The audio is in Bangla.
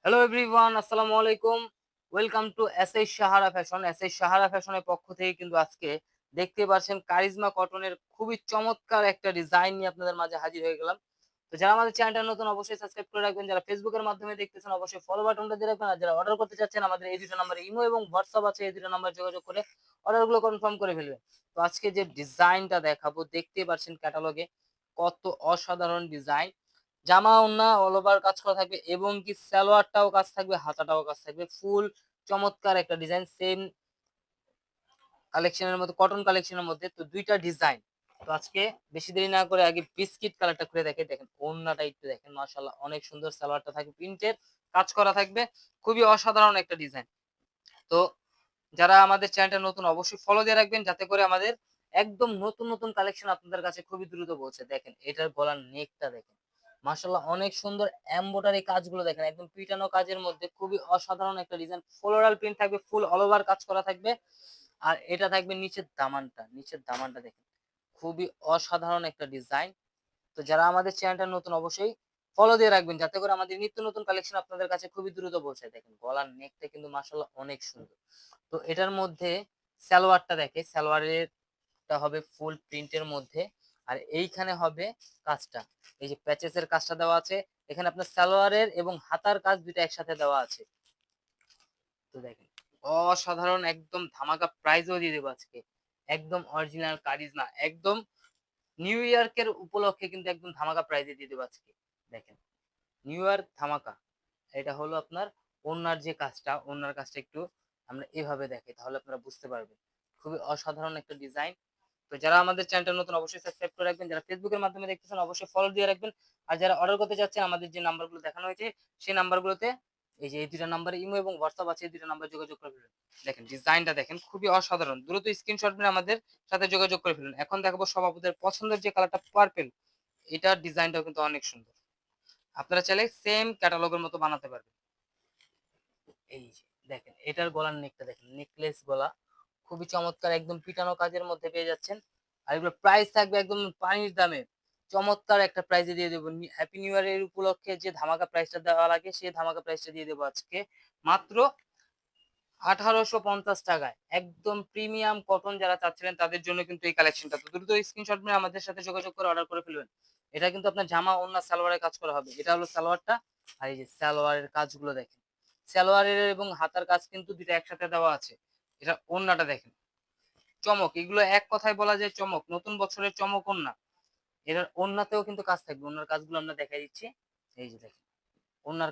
হ্যালো এভরিওয়ান, আসসালামু আলাইকুম। Welcome to SS Sahara fashion. SS Sahara ফ্যাশনের পক্ষ থেকে কিন্তু আজকে দেখতে পাচ্ছেন কারিজমা কটনের খুবই চমৎকার একটা ডিজাইন নিয়ে আপনাদের মাঝে হাজির হয়ে গেলাম। তো যারা আমাদের চ্যানেলটা নতুন অবশ্যই সাবস্ক্রাইব করে রাখবেন। যারা ফেসবুকের মাধ্যমে দেখতেছেন অবশ্যই ফলো বাটনটা দিয়ে রাখবেন। আর যারা অর্ডার করতে চাচ্ছেন আমাদের এই দুটো নাম্বারে ইমো এবং হোয়াটসঅ্যাপ আছে, এই দুটো নাম্বার যোগাযোগ করে অর্ডারগুলো কনফার্ম করে ফেলবেন। তো আজকে যে ডিজাইনটা দেখাবো দেখতেই পাচ্ছেন ক্যাটালগে কত অসাধারণ ডিজাইন। জামা ওড়না অল ওভার কাজ করা থাকবে এবং কি সালোয়ারটাও কাজ থাকবে, হাতাটাও কাজ থাকবে। ফুল চমৎকার একটা ডিজাইন সেম কালেকশনের মধ্যে, কটন কালেকশনের মধ্যে তো ২ টা ডিজাইন। তো আজকে বেশি দেরি না করে আগে বিস্কিট কালারটা খুলে দেখেন ওড়নাটা একটু দেখেন, মাশাআল্লাহ অনেক সুন্দর। সালোয়ারটা থাকবে প্রিন্টের কাজ করা থাকবে। খুবই অসাধারণ একটা ডিজাইন। তো যারা আমাদের চ্যানেলটা নতুন অবশ্যই ফলো দিয়ে রাখবেন যাতে করে আমাদের একদম নতুন কালেকশন আপনাদের কাছে খুবই দ্রুত পৌঁছে। দেখেন এটার গলার নেকটা দেখেন। মাশাআল্লাহ অনেক সুন্দর এমব্রয়ডারি কাজগুলো দেখেন। একদম পিটানো কাজের মধ্যে খুবই অসাধারণ একটা ডিজাইন। ফ্লোরাল প্রিন্ট থাকবে, ফুল অল ওভার কাজ করা থাকবে। আর এটা থাকবে নিচের দামানটা দেখেন। খুবই অসাধারণ একটা ডিজাইন। তো যারা আমাদের চ্যানেলটা নতুন অবশ্যই ফলো দিয়ে রাখবেন যাতে করে আমাদের নিত্য নতুন কালেকশন আপনাদের কাছে খুবই দ্রুত পৌঁছায়। দেখেন গলার নেকটা কিন্তু মাশাআল্লাহ অনেক সুন্দর। তো এটার মধ্যে সালোয়ারটা হবে ফুল প্রিন্টের মধ্যে। আর এইখানে হবে কাজটা, এই যে প্যাচেসের কাজটা দেওয়া আছে। এখানে আপনার সালোয়ারের এবং হাতার কাজ ২ টা একসাথে দেওয়া আছে। তো দেখেন অসাধারণ একদম ধামাকা প্রাইজও দিয়ে দেবো আজকে। একদম অরিজিনাল কারিজমা, একদম নিউ ইয়র্কের উপলক্ষে কিন্তু একদম ধামাকা প্রাইজে দিয়ে দেবো আজকে। দেখেন নিউ ইয়র্ক ধামাকা। এটা হলো আপনার ওড়নার কাজটা একটু আমরা এভাবে দেখাই তাহলে আপনারা বুঝতে পারবেন। খুবই অসাধারণ একটা ডিজাইন। তো যারা আমাদের চ্যানেলটা নতুন অবশ্যই সাবস্ক্রাইব করে রাখবেন। যারা ফেসবুকের মাধ্যমে দেখতেছেন অবশ্যই ফলো দিয়ে রাখবেন। আর যারা অর্ডার করতে চাচ্ছেন আমাদের যে নাম্বারগুলো দেখানো হয়েছে সেই নাম্বারগুলোতে, এই যে এই ২ টা নাম্বারে ইমো এবং হোয়াটসঅ্যাপ আছে, এই ২ টা নাম্বারে যোগাযোগ করে ফেলুন। দেখেন ডিজাইনটা দেখেন খুবই অসাধারণ। দ্রুত স্ক্রিনশট নিয়ে আমাদের সাথে যোগাযোগ করে ফেলুন। এখন দেখাবো সব আপুদের পছন্দের যে কালারটা পার্পল, এটার ডিজাইনটাও কিন্তু অনেক সুন্দর। আপনারা চাইলে সেম ক্যাটালগের মতো বানাতে পারবেন। এই যে দেখেন এটার গলার নেকটা দেখেন, নেকলেস গলা খুবই চমৎকার, একদম পিটানো কাজের মধ্যে পেয়ে যাচ্ছেন। আর এগুলো প্রাইস থাকবে একদম পানির দামে। চমৎকার একটা প্রাইজে দিয়ে দেবো। হ্যাপি নিউ ইয়ার এর উপলক্ষে যে ধামাকা প্রাইসটা দেওয়া লাগে সেই ধামাকা প্রাইসটা দিয়ে দেবো আজকে মাত্র ১৮৫০ টাকায়। একদম প্রিমিয়াম কটন যারা চাচ্ছিলেন তাদের জন্য কিন্তু এই কালেকশনটা। তো দ্রুত স্ক্রিনশট নিয়ে আমাদের সাথে যোগাযোগ করে অর্ডার করে ফেলবেন। এটা কিন্তু আপনার জামা, ওড়না, সালোয়ারের কাজ করা হবে। এটা হলো সালোয়ারটা। আর এই যে সালোয়ারের কাজগুলো দেখেন। সালোয়ারের এবং হাতার কাজ কিন্তু ২ টা একসাথে দেওয়া আছে। এটা ওড়নাটা দেখেন। চমক, এগুলো এক কথায় বলা যায় চমক। নতুন বছরের চমক ওড়না। এটার ওড়নাতেও কিন্তু কাজ থাকবে। ওড়নার কাজগুলো আমরা দেখাই দিচ্ছি। এই যে দেখেন। ওড়নার